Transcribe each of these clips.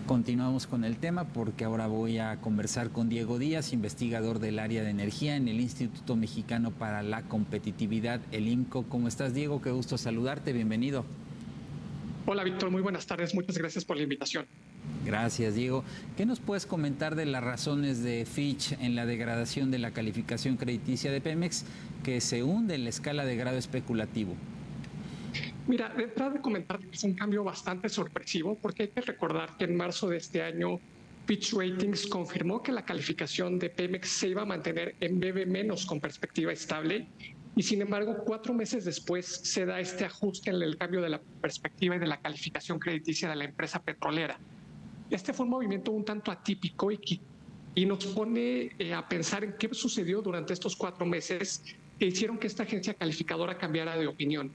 Continuamos con el tema porque ahora voy a conversar con Diego Díaz, investigador del área de energía en el Instituto Mexicano para la Competitividad, el IMCO. ¿Cómo estás, Diego? Qué gusto saludarte, bienvenido. Hola, Víctor, muy buenas tardes. Muchas gracias por la invitación. Gracias, Diego. ¿Qué nos puedes comentar de las razones de Fitch en la degradación de la calificación crediticia de Pemex, que se hunde en la escala de grado especulativo? Mira, de entrada de comentar que es un cambio bastante sorpresivo, porque hay que recordar que en marzo de este año Fitch Ratings confirmó que la calificación de Pemex se iba a mantener en BB- con perspectiva estable, y sin embargo 4 meses después se da este ajuste en el cambio de la perspectiva y de la calificación crediticia de la empresa petrolera. Este fue un movimiento un tanto atípico y nos pone a pensar en qué sucedió durante estos 4 meses que hicieron que esta agencia calificadora cambiara de opinión.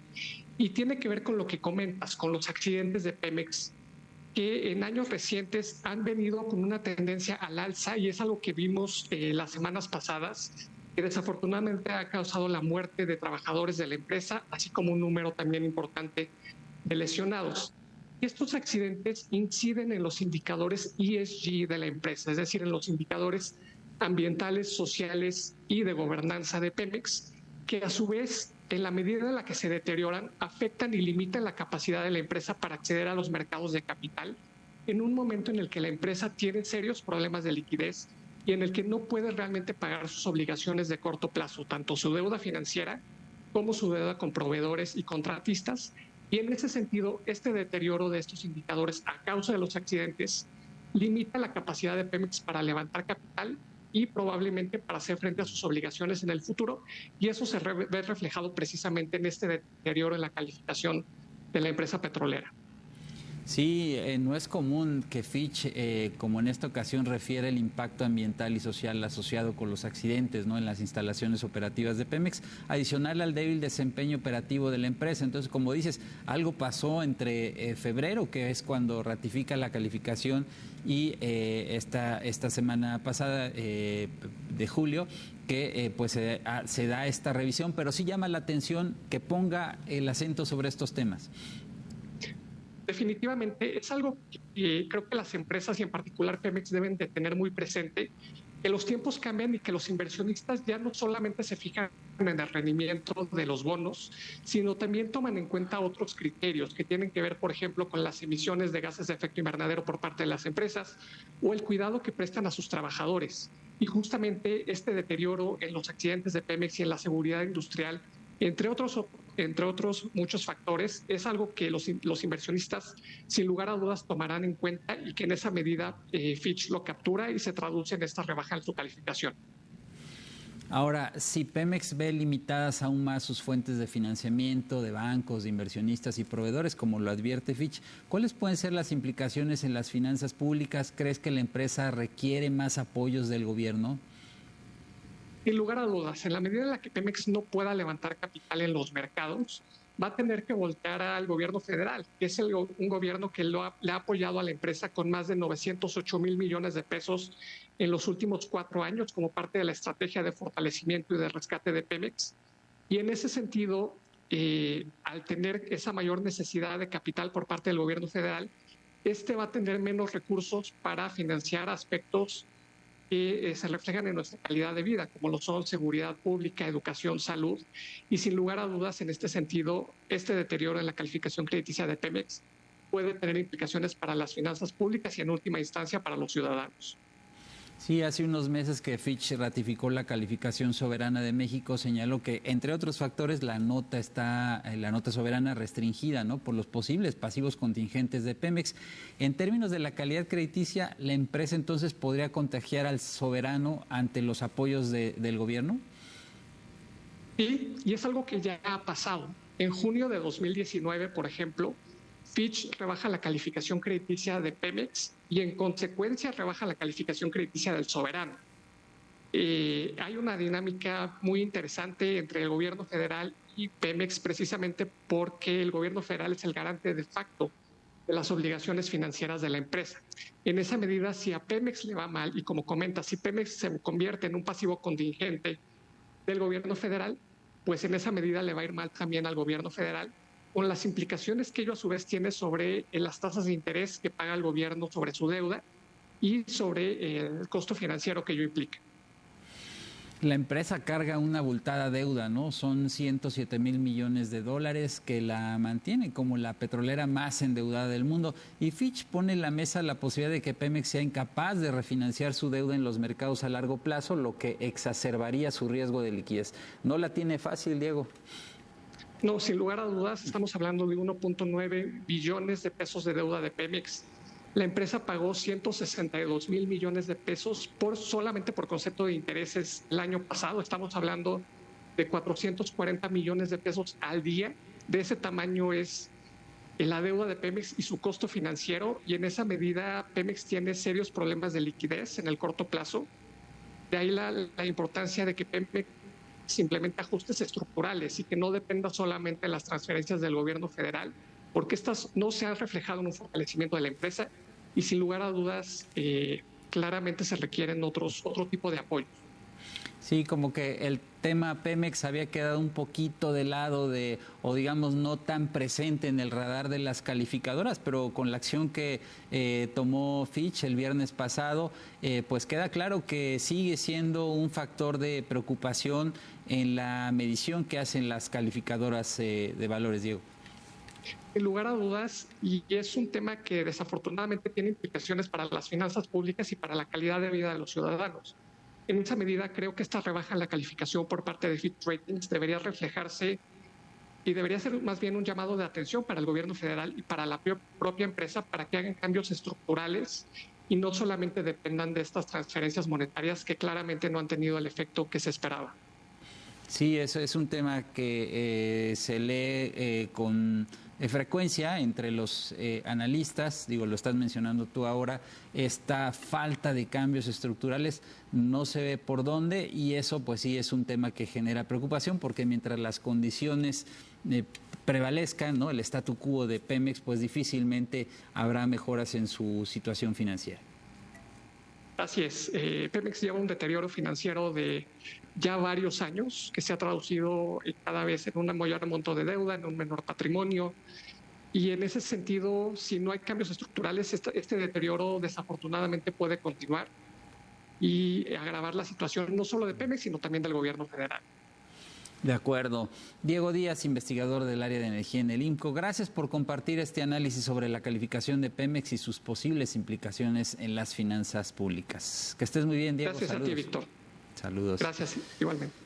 Y tiene que ver con lo que comentas, con los accidentes de Pemex, que en años recientes han venido con una tendencia al alza, y es algo que vimos las semanas pasadas, que desafortunadamente ha causado la muerte de trabajadores de la empresa, así como un número también importante de lesionados. Estos accidentes inciden en los indicadores ESG de la empresa, es decir, en los indicadores ambientales, sociales y de gobernanza de Pemex, que a su vez, en la medida en la que se deterioran, afectan y limitan la capacidad de la empresa para acceder a los mercados de capital en un momento en el que la empresa tiene serios problemas de liquidez y en el que no puede realmente pagar sus obligaciones de corto plazo, tanto su deuda financiera como su deuda con proveedores y contratistas. Y en ese sentido, este deterioro de estos indicadores a causa de los accidentes limita la capacidad de Pemex para levantar capital y probablemente para hacer frente a sus obligaciones en el futuro, y eso se ve reflejado precisamente en este deterioro en la calificación de la empresa petrolera. Sí, no es común que Fitch, como en esta ocasión, refiere el impacto ambiental y social asociado con los accidentes, ¿no?, en las instalaciones operativas de Pemex, adicional al débil desempeño operativo de la empresa. Entonces, como dices, algo pasó entre febrero, que es cuando ratifica la calificación, y esta semana pasada, de julio, que pues se da esta revisión, pero sí llama la atención que ponga el acento sobre estos temas. Definitivamente es algo que creo que las empresas y en particular Pemex deben de tener muy presente, que los tiempos cambian y que los inversionistas ya no solamente se fijan en el rendimiento de los bonos, sino también toman en cuenta otros criterios que tienen que ver, por ejemplo, con las emisiones de gases de efecto invernadero por parte de las empresas o el cuidado que prestan a sus trabajadores. Y justamente este deterioro en los accidentes de Pemex y en la seguridad industrial, entre otros muchos factores, es algo que los inversionistas sin lugar a dudas tomarán en cuenta, y que en esa medida Fitch lo captura y se traduce en esta rebaja en su calificación. Ahora, si Pemex ve limitadas aún más sus fuentes de financiamiento de bancos, de inversionistas y proveedores, como lo advierte Fitch, ¿cuáles pueden ser las implicaciones en las finanzas públicas? ¿Crees que la empresa requiere más apoyos del gobierno? Sin lugar a dudas, en la medida en la que Pemex no pueda levantar capital en los mercados, va a tener que voltear al gobierno federal, que es un gobierno que le ha apoyado a la empresa con más de 908 mil millones de pesos en los últimos 4 años como parte de la estrategia de fortalecimiento y de rescate de Pemex. Y en ese sentido, al tener esa mayor necesidad de capital por parte del gobierno federal, este va a tener menos recursos para financiar aspectos que se reflejan en nuestra calidad de vida, como lo son seguridad pública, educación, salud. Y sin lugar a dudas, en este sentido, este deterioro en la calificación crediticia de Pemex puede tener implicaciones para las finanzas públicas y en última instancia para los ciudadanos. Sí, hace unos meses que Fitch ratificó la calificación soberana de México, señaló que, entre otros factores, la nota soberana restringida, ¿no?, por los posibles pasivos contingentes de Pemex. En términos de la calidad crediticia, ¿la empresa entonces podría contagiar al soberano ante los apoyos del gobierno? Sí, y es algo que ya ha pasado. En junio de 2019, por ejemplo, Fitch rebaja la calificación crediticia de Pemex y en consecuencia rebaja la calificación crediticia del soberano. Hay una dinámica muy interesante entre el gobierno federal y Pemex, precisamente porque el gobierno federal es el garante de facto de las obligaciones financieras de la empresa. En esa medida, si a Pemex le va mal, y como comenta, si Pemex se convierte en un pasivo contingente del gobierno federal, pues en esa medida le va a ir mal también al gobierno federal, con las implicaciones que ello a su vez tiene sobre las tasas de interés que paga el gobierno sobre su deuda y sobre el costo financiero que ello implica. La empresa carga una abultada deuda, ¿no? Son 107,000 millones de dólares que la mantiene como la petrolera más endeudada del mundo. Y Fitch pone en la mesa la posibilidad de que Pemex sea incapaz de refinanciar su deuda en los mercados a largo plazo, lo que exacerbaría su riesgo de liquidez. ¿No la tiene fácil, Diego? No, sin lugar a dudas, estamos hablando de 1.9 billones de pesos de deuda de Pemex. La empresa pagó 162,000 millones de pesos solamente por concepto de intereses el año pasado. Estamos hablando de 440 millones de pesos al día. De ese tamaño es la deuda de Pemex y su costo financiero, y en esa medida Pemex tiene serios problemas de liquidez en el corto plazo. De ahí la importancia de que Pemex implemente ajustes estructurales y que no dependa solamente de las transferencias del gobierno federal, porque estas no se han reflejado en un fortalecimiento de la empresa y sin lugar a dudas claramente se requieren otro tipo de apoyos. Sí, como que el tema Pemex había quedado un poquito de lado o digamos no tan presente en el radar de las calificadoras, pero con la acción que tomó Fitch el viernes pasado, pues queda claro que sigue siendo un factor de preocupación en la medición que hacen las calificadoras de valores, Diego. Sin lugar a dudas, y es un tema que desafortunadamente tiene implicaciones para las finanzas públicas y para la calidad de vida de los ciudadanos. En esa medida, creo que esta rebaja en la calificación por parte de Fitch Ratings debería reflejarse y debería ser más bien un llamado de atención para el gobierno federal y para la propia empresa para que hagan cambios estructurales y no solamente dependan de estas transferencias monetarias que claramente no han tenido el efecto que se esperaba. Sí, eso es un tema que se lee con frecuencia entre los analistas, digo, lo estás mencionando tú ahora, esta falta de cambios estructurales no se ve por dónde, y eso pues sí es un tema que genera preocupación, porque mientras las condiciones prevalezcan, ¿no?, el statu quo de Pemex, pues difícilmente habrá mejoras en su situación financiera. Así es, Pemex lleva un deterioro financiero de ya varios años que se ha traducido cada vez en un mayor monto de deuda, en un menor patrimonio, y en ese sentido, si no hay cambios estructurales, este deterioro desafortunadamente puede continuar y agravar la situación no solo de Pemex, sino también del gobierno federal. De acuerdo. Diego Díaz, investigador del área de energía en el IMCO, gracias por compartir este análisis sobre la calificación de Pemex y sus posibles implicaciones en las finanzas públicas. Que estés muy bien, Diego. Gracias. Saludos a ti, Víctor. Saludos. Gracias, igualmente.